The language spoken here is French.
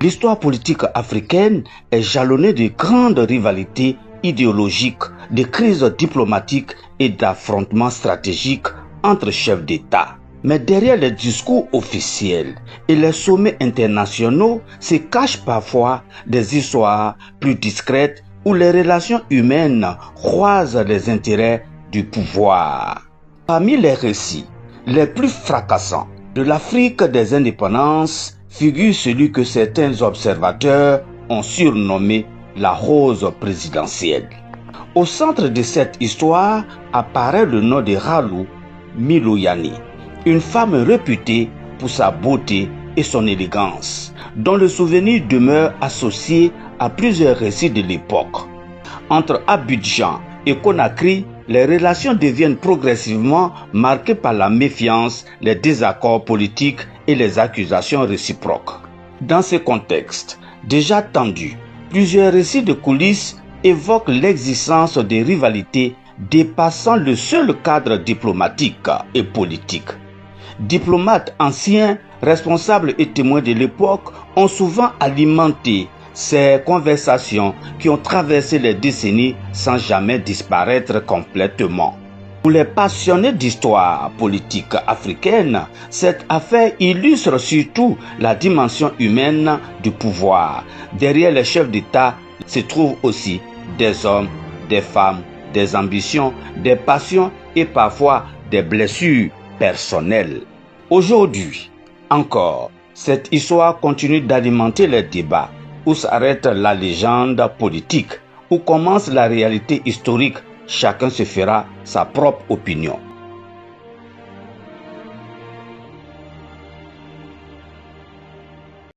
L'histoire politique africaine est jalonnée de grandes rivalités idéologiques, de crises diplomatiques et d'affrontements stratégiques entre chefs d'État. Mais derrière les discours officiels et les sommets internationaux se cachent parfois des histoires plus discrètes où les relations humaines croisent les intérêts du pouvoir. Parmi les récits les plus fracassants de l'Afrique des indépendances figure celui que certains observateurs ont surnommé la rose présidentielle. Au centre de cette histoire apparaît le nom de Ralou Miloyani, une femme réputée pour sa beauté et son élégance, dont le souvenir demeure associé à plusieurs récits de l'époque. Entre Abidjan et Conakry, les relations deviennent progressivement marquées par la méfiance, les désaccords politiques et les accusations réciproques. Dans ce contexte déjà tendu, plusieurs récits de coulisses évoquent l'existence de rivalités dépassant le seul cadre diplomatique et politique. Diplomates anciens, responsables et témoins de l'époque ont souvent alimenté ces conversations qui ont traversé les décennies sans jamais disparaître complètement. Pour les passionnés d'histoire politique africaine, cette affaire illustre surtout la dimension humaine du pouvoir. Derrière les chefs d'État se trouvent aussi des hommes, des femmes, des ambitions, des passions et parfois des blessures personnelles. Aujourd'hui encore, cette histoire continue d'alimenter les débats. Où s'arrête la légende politique? Où commence la réalité historique? Chacun se fera sa propre opinion.